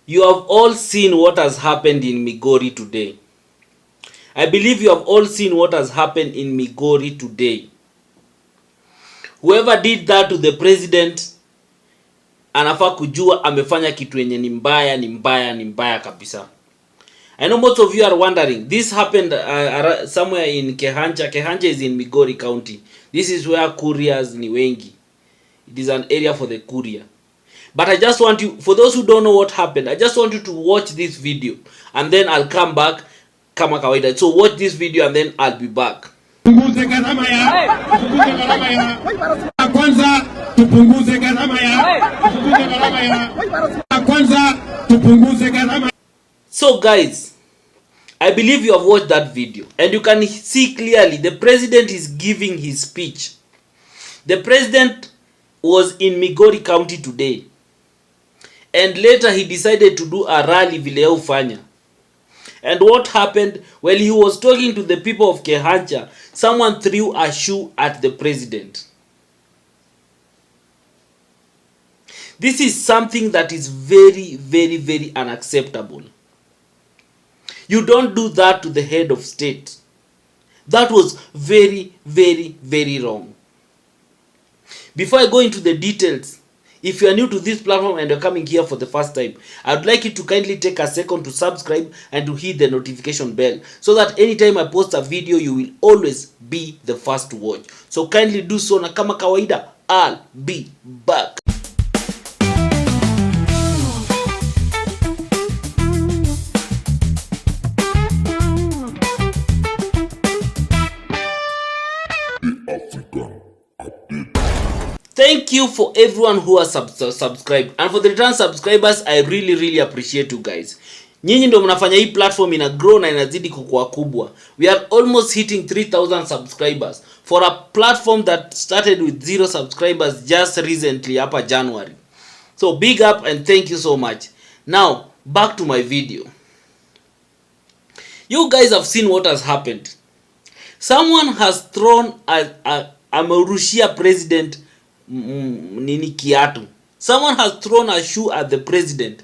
You have all seen what has happened in Migori today. I believe you have all seen what has happened in Migori today. Whoever did that to the president anafaa kujua amefanya kitu yenye ni mbaya kabisa. I know most of you are wondering, this happened somewhere in Kehanja. Kehanja is in Migori County. This is where couriers ni wengi. It is an area for the courier. But I just want you, for those who don't know what happened, I just want you to watch this video and then I'll come back kama kawaida. So watch this video and then I'll be back. Tupunguze gharama ya kwanza, tupunguze gharama ya kwanza, tupunguze gharama. So guys, I believe you have watched that video and you can see clearly the president is giving his speech. The president was in Migori County today. And later he decided to do a rally vile ufanya. And what happened? While he was talking to the people of Kehanja, someone threw a shoe at the president. This is something that is very, very, very unacceptable. You don't do that to the head of state. That was very, very, very wrong. Before I go into the details, if you are new to this platform and you're coming here for the first time, I would like you to kindly take a second to subscribe and to hit the notification bell so that anytime I post a video, you will always be the first to watch. So kindly do so, na kama kawaida, I'll be back. Thank you for everyone who has subscribed, and for the return subscribers, I really appreciate you guys. Nyinyi ndio mnafanya hii platform ina grow na inazidi kukua kubwa. We are almost hitting 3000 subscribers for a platform that started with 0 subscribers just recently hapa January. So big up and thank you so much. Now back to my video. You guys have seen what has happened. Someone has thrown amerushia president nini kiatu. Someone has thrown a shoe at the president,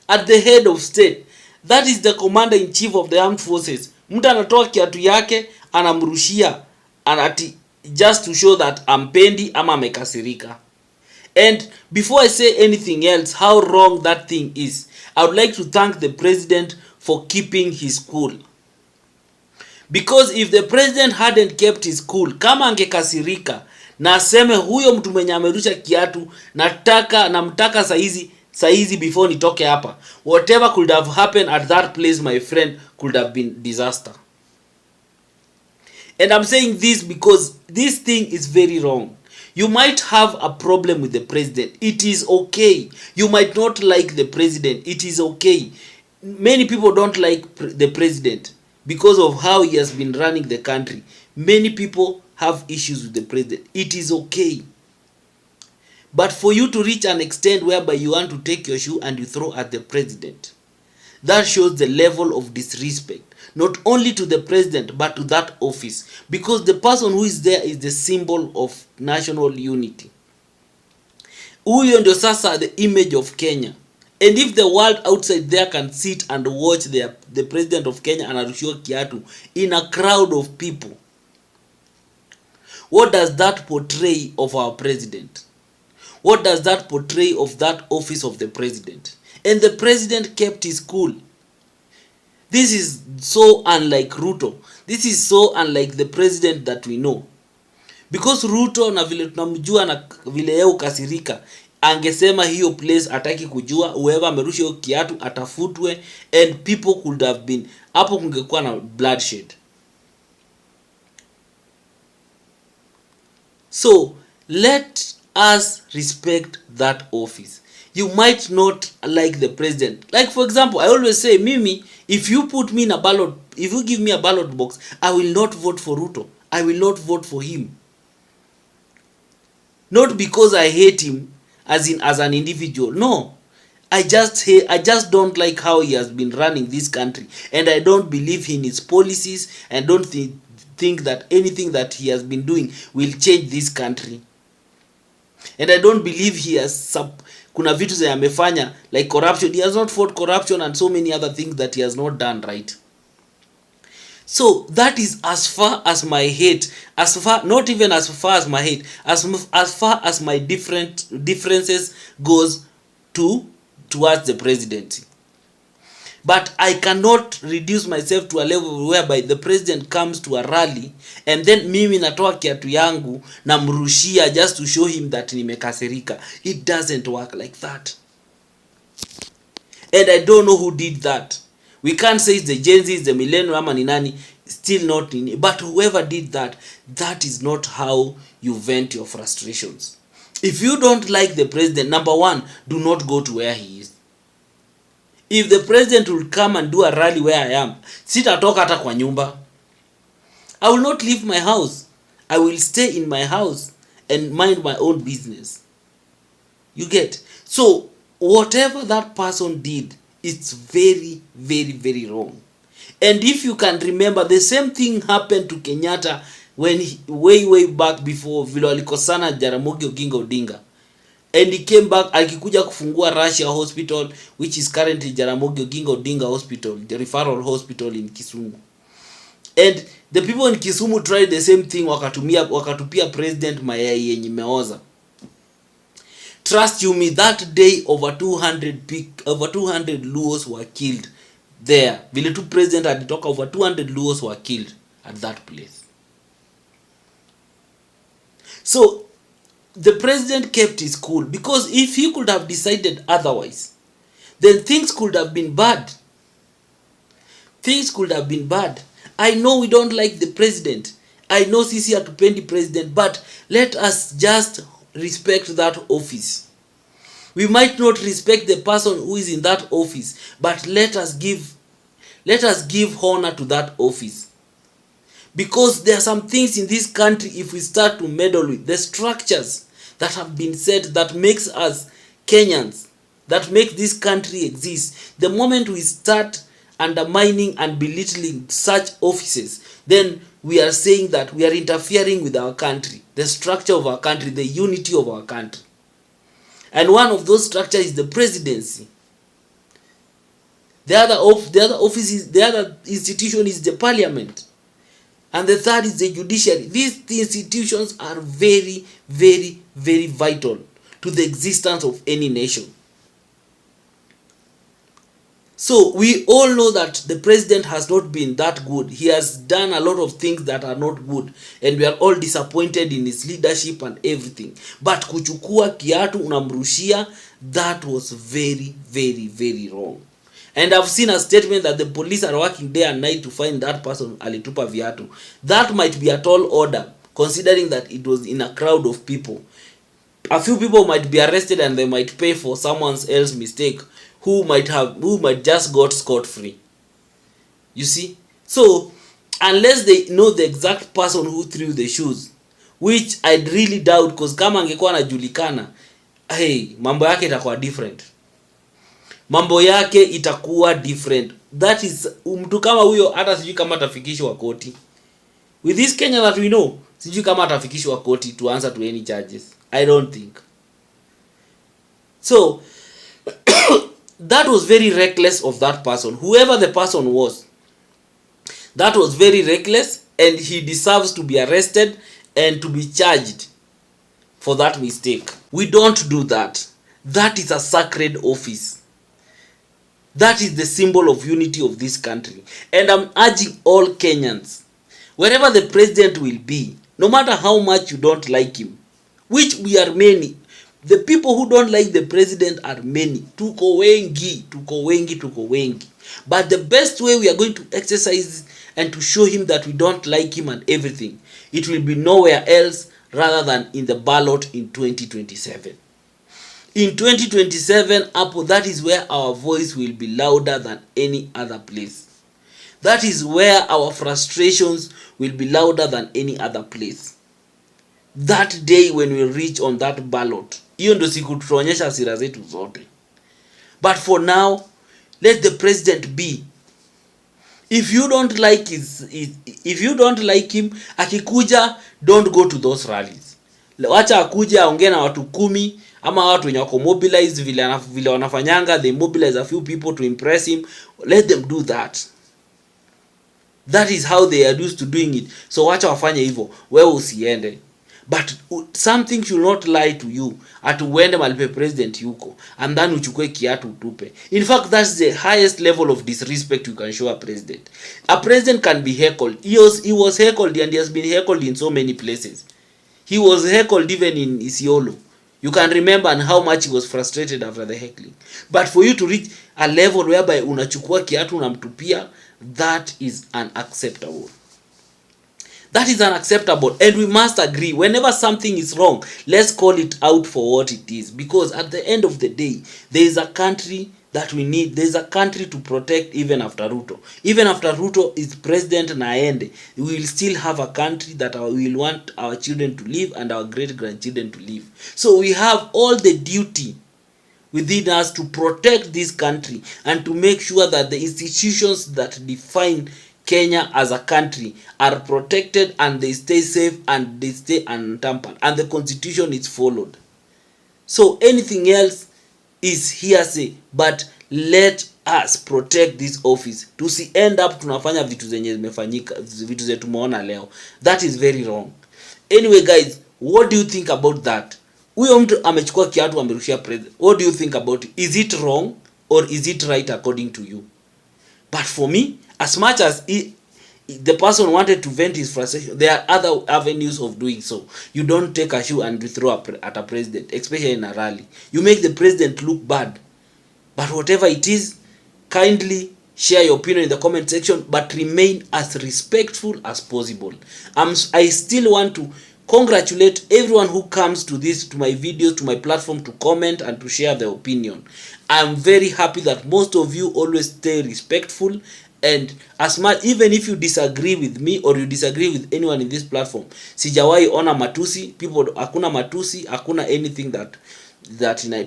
at the head of state. That is the commander in chief of the armed forces. Mtu anatoa kiatu yake anamrushia anati just to show that ampendi ama amekasirika. And before I say anything else, how wrong that thing is, I would like to thank the president for keeping his cool. Because if the president hadn't kept his cool, kama angekasirika na aseme huyo mtu mwenye amerusha kiatu namtaka saizi before nitoke hapa, whatever could have happened at that place, my friend, could have been disaster. And I'm saying this because this thing is very wrong. You might have a problem with the president. It is okay. You might not like the president. It is okay. Many people don't like the president because of how he has been running the country. Many people have issues with the president. It is okay. But for you to reach an extent whereby you want to take your shoe and you throw at the president, that shows the level of disrespect, not only to the president but to that office, because the person who is there is the symbol of national unity. Huyo ndio sasa the image of Kenya. And if the world outside there can sit and watch the president of Kenya anarushiwa kiatu in a crowd of people, what does that portray of our president? What does that portray of that office of the president? And the president kept his cool. This is so unlike Ruto. This is so unlike the president that we know. Because Ruto na vile tunamjua na vile yeye ukasirika, angesema hiyo place ataki kujua, whoever amerusha hiyo kiatu atafutwe, and people could have been, hapo kungekuwa na bloodshed. So let us respect that office. You might not like the president. Like for example, I always say, Mimi, if you put me in a ballot, if you give me a ballot box, I will not vote for Ruto. I will not vote for him. Not because I hate him as an individual. No. I just don't like how he has been running this country, and I don't believe in his policies, and don't think that anything that he has been doing will change this country. And I don't believe he has kuna vitu zenye amefanya like corruption. He has not fought corruption and so many other things that he has not done right. So that is as far as my hate, as far, not even as far as my hate, as far as my differences goes towards the presidency. But I cannot reduce myself to a level whereby the president comes to a rally and then mimi natoa kiatu yangu na mrushia just to show him that nimekasirika. It doesn't work like that. And I don't know who did that. We can't say it's the Gen Z, it's the millennial ama ni nani, still not in it. But whoever did that, that is not how you vent your frustrations. If you don't like the president, number one, do not go to where he is. If the president will come and do a rally where I am, sitatoka hata kwa nyumba. I will not leave my house. I will stay in my house and mind my own business. You get? So, whatever that person did, it's very, very, very wrong. And if you can remember, the same thing happened to Kenyatta when he, way back before vile walikosana Jaramogi Oginga Odinga. And he came back, akikuja kufungua Russia Hospital, which is currently Jaramogi Oginga Odinga Hospital, the referral hospital in Kisumu. And the people in Kisumu tried the same thing, wakatupia president mayai yenye meoza. Trust you me, that day over 200 Luos were killed there. Vile tu president alitoka, over 200 Luos were killed at that place. So the president kept his cool, because if he could have decided otherwise, then things could have been bad. Things could have been bad. I know we don't like the president. I know sisi hatupendi president, but let us just respect that office. We might not respect the person who is in that office, but let us give honor to that office. Because there are some things in this country, if we start to meddle with the structures that have been set, that makes us Kenyans, that make this country exist, the moment we start undermining and belittling such offices, then we are saying that we are interfering with our country, the structure of our country, the unity of our country. And one of those structures is the presidency. The other institution is the parliament. And the third is the judiciary. These institutions are very, very, very vital to the existence of any nation. So we all know that the president has not been that good. He has done a lot of things that are not good, and we are all disappointed in his leadership and everything. But kuchukua kiatu unamrushia, that was very, very, very wrong. And I've seen a statement that the police are working day and night to find that person alitupa viatu. That might be a tall order, considering that it was in a crowd of people. A few people might be arrested and they might pay for someone else's mistake, who might just got scot-free. You see? So, unless they know the exact person who threw the shoes, which I really doubt, because kama angekuwa anajulikana, hey, mambo yake itakuwa different. Mambo yake itakuwa different. That is, mtu kama huyo hata sijui kama atafikishwa koti. With this Kenya that we know, sijui kama atafikishwa koti to answer to any charges. I don't think. So, that was very reckless of that person. Whoever the person was, that was very reckless, and he deserves to be arrested and to be charged for that mistake. We don't do that. That is a sacred office. That is the symbol of unity of this country. And I'm urging all Kenyans, wherever the president will be, no matter how much you don't like him, which we are many, the people who don't like the president are many. Tuko wengi. But the best way we are going to exercise and to show him that we don't like him and everything, it will be nowhere else rather than in the ballot in 2027. In 2027, Apple, that is where our voice will be louder than any other place. That is where our frustrations will be louder than any other place. That day when we reach on that ballot, hiyo ndio siku tutaonyesha hasira zetu zote. But for now, let the president be. If you don't like him, akikuja, don't go to those rallies. Wacha akuja aongee na watu 10, ama watu wenye wako mobilize vile wanafanyanga, they mobilize a few people to impress him. Let them do that. That is how they are used to doing it. So wacha wafanye hivyo, wewe usiende. But something should not lie to you. Uende malipe president yuko and then uchukue kiatu utupe. In fact, that's the highest level of disrespect you can show a president. A president can be heckled. He was heckled and he has been heckled in so many places. He was heckled even in Isiolo. You can remember and how much he was frustrated after the heckling. But for you to reach a level whereby unachukua kiatu unamtupia, that is unacceptable. That is unacceptable, and we must agree, whenever something is wrong, let's call it out for what it is. Because at the end of the day, there is a country that we need. There is a country to protect even after Ruto. Even after Ruto is president na aende, we will still have a country that we will want our children to live and our great-grandchildren to live. So we have all the duty within us to protect this country and to make sure that the institutions that define Kenya as a country are protected and they stay safe and they stay untampered and the constitution is followed. So anything else is hearsay, but let us protect this office. Tusi end up tunafanya vitu zenye zimefanyika, vitu zetu tumeona leo. That is very wrong. Anyway guys, what do you think about that? Huyo mtu amechukua kiatu amerushia president. What do you think about it? Is it wrong or is it right according to you? But for me, as much as the person wanted to vent his frustration, there are other avenues of doing so. You don't take a shoe and throw at a president, especially in a rally. You make the president look bad. But whatever it is, kindly share your opinion in the comment section, but remain as respectful as possible. I still want to congratulate everyone who comes to my videos, to my platform, to comment and to share their opinion. I'm very happy that most of you always stay respectful, and as much, even if you disagree with me or you disagree with anyone in this platform, sijawahi ona matusi. People, hakuna matusi, hakuna anything that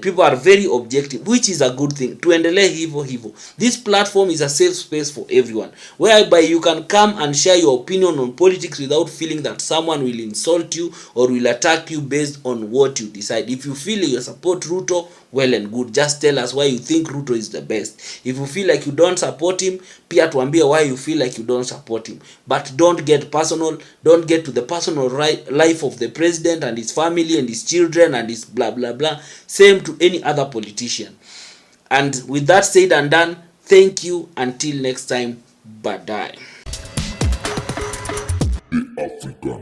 people are very objective, which is a good thing. Tuendelee hivyo hivyo. This platform is a safe space for everyone, whereby you can come and share your opinion on politics without feeling that someone will insult you or will attack you based on what you decide. If you feel you support Ruto, well and good. Just tell us why you think Ruto is the best. If you feel like you don't support him, pia tuambie why you feel like you don't support him. But don't get personal. Don't get to the personal life of the president and his family and his children and his blah blah blah. Same to any other politician. And with that said and done, thank you. Until next time, bye-bye. Africa.